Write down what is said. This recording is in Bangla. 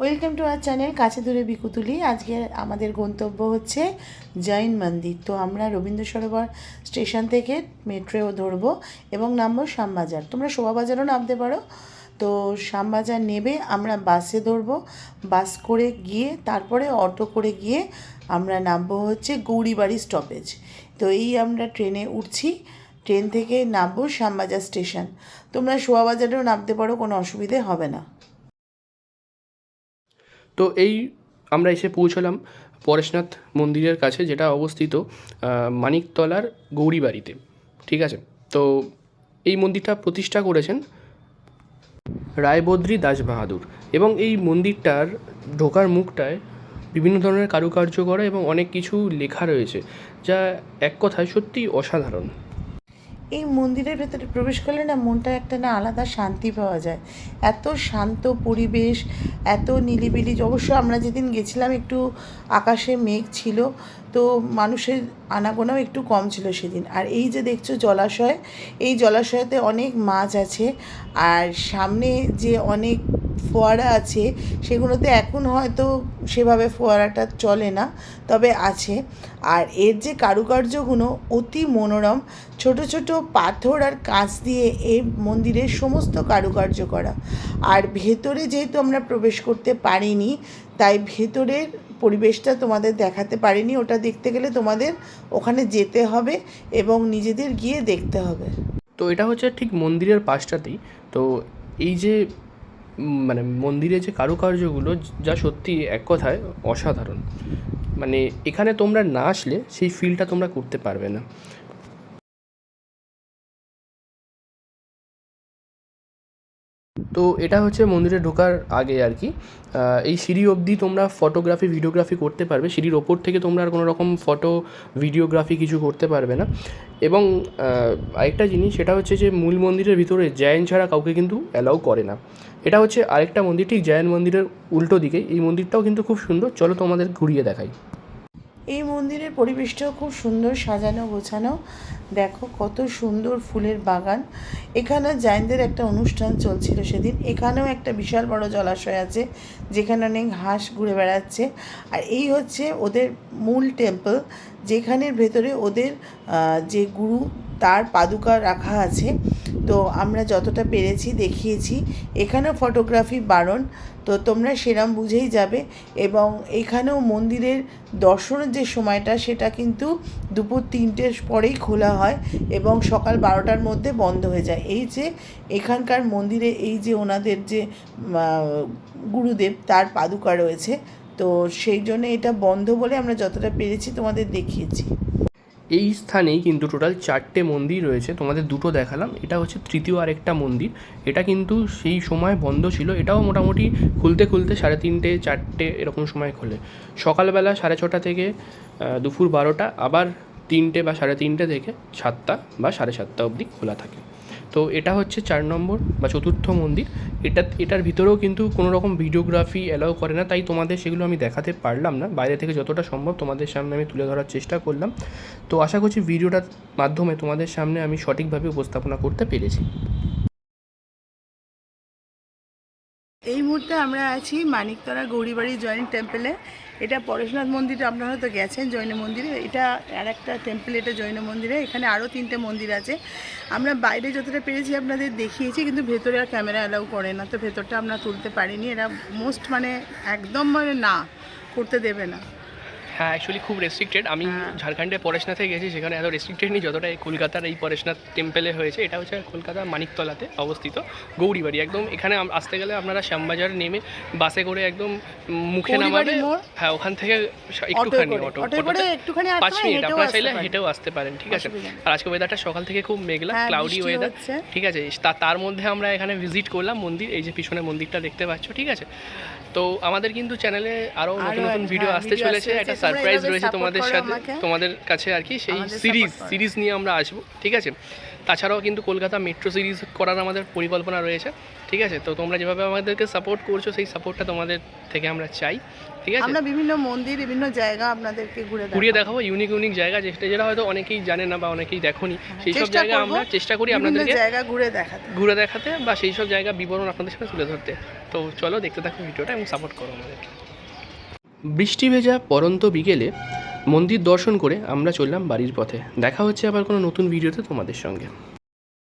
ওয়েলকাম টু আওয়ার চ্যানেল কাছে দূরে বিকুতুলি। আজকে আমাদের গন্তব্য হচ্ছে জৈন মন্দির। তো আমরা রবীন্দ্র সরোবর স্টেশন থেকে মেট্রো ধরবো এবং নামবো শ্যামবাজার। তোমরা শোভাবাজারও নামতে পারো। তো শ্যামবাজার নেবে আমরা বাসে ধরবো, বাস করে গিয়ে তারপরে অটো করে গিয়ে আমরা নামবো হচ্ছে গৌরীবাড়ি স্টপেজ। তো এই আমরা ট্রেনে উঠছি, ট্রেন থেকে নামবো শ্যামবাজার স্টেশন। তোমরা শোভাবাজারেও নামতে পারো, কোনো অসুবিধে হবে না। তো এই আমরা এসে পৌঁছলাম পরেশনাথ মন্দিরের কাছে, যেটা অবস্থিত মানিকতলার গৌরীবাড়িতে। ঠিক আছে, তো এই মন্দিরটা প্রতিষ্ঠা করেছেন রায়বদ্রী দাস বাহাদুর, এবং এই মন্দিরটার ঢোকার মুখটায় বিভিন্ন ধরনের কারুকার্য করা এবং অনেক কিছু লেখা রয়েছে, যা এক কথায় সত্যিই অসাধারণ। এই মন্দিরের ভেতরে প্রবেশ করলে না মনটা একটা না আলাদা শান্তি পাওয়া যায়। এত শান্ত পরিবেশ, এত নিরিবিলি। অবশ্য আমরা যেদিন গেছিলাম একটু আকাশে মেঘ ছিল, তো মানুষের আনাগোনাও একটু কম ছিল সেদিন। আর এই যে দেখছো জলাশয়, এই জলাশয়তে অনেক মাছ আছে। আর সামনে যে অনেক ফোয়ারা আছে, সেগুলোতে এখন হয়তো সেভাবে ফোয়ারাটা চলে না, তবে আছে। আর এর যে কারুকার্যগুলো অতি মনোরম। ছোট ছোট পাথর আর কাঁচ দিয়ে এই মন্দিরের সমস্ত কারুকার্য করা। আর ভেতরে যেহেতু আমরা প্রবেশ করতে পারিনি, তাই ভেতরের পরিবেশটা তোমাদের দেখাতে পারিনি। ওটা দেখতে গেলে তোমাদের ওখানে যেতে হবে এবং নিজেদের গিয়ে দেখতে হবে। তো এটা হচ্ছে ঠিক মন্দিরের পাশটাতেই। তো এই যে মানে মন্দিরের যে কারুকার্যগুলো, যা সত্যি এক কথায় অসাধারণ। মানে এখানে তোমরা না আসলে সেই ফিলটা তোমরা করতে পারবে না। তো এটা হচ্ছে মন্দিরে ঢোকার আগে আর কি। এই সিঁড়ি অবধি তোমরা ফটোগ্রাফি ভিডিওগ্রাফি করতে পারবে। সিঁড়ির ওপর থেকে তোমরা আর কোনো রকম ফটো ভিডিওগ্রাফি কিছু করতে পারবে না। এবং আরেকটা জিনিস, সেটা হচ্ছে যে মূল মন্দিরের ভিতরে জৈন ছাড়া কাউকে কিন্তু অ্যালাউ করে না। এটা হচ্ছে আরেকটা মন্দির, ঠিক জৈন মন্দিরের উল্টো দিকে। এই মন্দিরটাও কিন্তু খুব সুন্দর, চলো তোমাদের ঘুরিয়ে দেখাই। এই মন্দিরের পরিবেশটাও খুব সুন্দর, সাজানো গোছানো। দেখো কত সুন্দর ফুলের বাগান। এখানে জৈনদের একটা অনুষ্ঠান চলছিল সেদিন। এখানেও একটা বিশাল বড় জলাশয় আছে, যেখানে অনেক হাঁস ঘুরে বেড়াচ্ছে। আর এই হচ্ছে ওদের মূল টেম্পল, যেখানের ভেতরে ওদের যে গুরু তার পাদুকা রাখা আছে। তো আমরা যতটা পেরেছি দেখিয়েছি। এখানেও ফটোগ্রাফি বারণ, তো তোমরা সেরম বুঝেই যাবে। এবং এখানেও মন্দিরের দর্শনের যে সময়টা, সেটা কিন্তু দুপুর 3টের পরেই খোলা হয় এবং সকাল 12টার মধ্যে বন্ধ হয়ে যায়। এই যে এখানকার মন্দিরে এই যে ওনাদের যে গুরুদেব তার পাদুকা রয়েছে, তো সেই জন্য এটা বন্ধ বলে আমরা যতটা পেরেছি তোমাদের দেখিয়েছি। এই স্থানেই কিন্তু টোটাল 4টে মন্দির রয়েছে, তোমাদের দুটো দেখালাম। এটা হচ্ছে তৃতীয় আরেকটা মন্দির। এটা কিন্তু সেই সময় বন্ধ ছিল। এটাও মোটামুটি খুলতে 3টে 4টে এরকম সময় খোলে। সকালবেলা 6:30 থেকে দুপুর 12টা, আবার 3টে বা 3:30 থেকে 7টা বা 7:30 অবধি খোলা থাকে। তো এটা হচ্ছে 4 নম্বর বা চতুর্থ মন্দির। এটার ভিতরেও কিন্তু কোনো রকম ভিডিওগ্রাফি অ্যালাউ করে না, তাই তোমাদের সেগুলো আমি দেখাতে পারলাম না। বাইরে থেকে যতটা সম্ভব তোমাদের সামনে আমি তুলে ধরার চেষ্টা করলাম। তো আশা করছি ভিডিওটার মাধ্যমে তোমাদের সামনে আমি সঠিকভাবে উপস্থাপনা করতে পেরেছি। এই মুহূর্তে আমরা আছি মানিকতলা গৌরীবাড়ি জৈন টেম্পলে। এটা পরেশনাথ মন্দির আপনারা হয়তো গেছেন জৈন মন্দিরে। এটা আর একটা টেম্পল, এটা জৈন মন্দিরে। এখানে আরও 3টে মন্দির আছে। আমরা বাইরে যতটা পেরেছি আপনাদের দেখিয়েছি, কিন্তু ভেতরে আর ক্যামেরা অ্যালাউ করে না, তো ভেতরটা আমরা তুলতে পারিনি। এরা মোস্ট একদম না করতে দেবে না। হ্যাঁ, অ্যাকচুয়ালি খুব রেস্ট্রিক্টেড। আমি ঝাড়খণ্ডে পরেশনাথে গেছি, সেখানে এত রেস্ট্রিক্টেড নেই যতটা এই কলকাতার এই পরেশনাথ টেম্পলে হয়েছে। এটা হচ্ছে কলকাতার মানিকতলাতে অবস্থিত গৌরীবাড়ি। একদম এখানে আসতে গেলে আপনারা শ্যামবাজার নেমে বাসে করে একদম মুখে নামাবে। হ্যাঁ, ওখান থেকে একটুখানি অটোতে 5 মিনিট আপনারা চাইলে হেঁটেও আসতে পারেন। ঠিক আছে। আর আজকে ওয়েদারটা সকাল থেকে খুব মেঘলা, ক্লাউডি ওয়েদার। ঠিক আছে, তার মধ্যে আমরা এখানে ভিজিট করলাম মন্দির। এই যে পিছনে মন্দিরটা দেখতে পাচ্ছ। ঠিক আছে, তো আমাদের কিন্তু চ্যানেলে আরও নতুন নতুন ভিডিও আসতে চলেছে। একটা সারপ্রাইজ রয়েছে তোমাদের সাথে, তোমাদের কাছে আর কি। সেই সিরিজ নিয়ে আমরা আসবো। ঠিক আছে, তাছাড়াও কিন্তু কলকাতা মেট্রো সিরিজ করার আমাদের পরিকল্পনা রয়েছে, ঠিক আছে? তো তোমরা যেভাবে আমাদেরকে সাপোর্ট করছো সেই সাপোর্টটা তোমাদের থেকে আমরা চাই, ঠিক আছে? আমরা বিভিন্ন মন্দির, বিভিন্ন জায়গা আপনাদেরকে ঘুরিয়ে দেখাবো, ইউনিক ইউনিক জায়গা যেটা হয়তো অনেকেই জানে না বা অনেকেই দেখোনি, সেই সব চেষ্টা জায়গা করবো আমরা চেষ্টা করি বিভিন্ন আপনাদেরকে জায়গা ঘুরে দেখাতে। বা সেই সব জায়গা বিবরণ আপনাদের সাথে তুলে ধরতে। তো চলো দেখতে থাকো ভিডিওটা এবং সাপোর্ট করো আমাদেরকে। বৃষ্টি ভেজা পরন্ত বিকেলে মন্দির দর্শন করে আমরা চললাম বাড়ির পথে। দেখা হচ্ছে আবার কোনো নতুন ভিডিওতে তোমাদের সঙ্গে।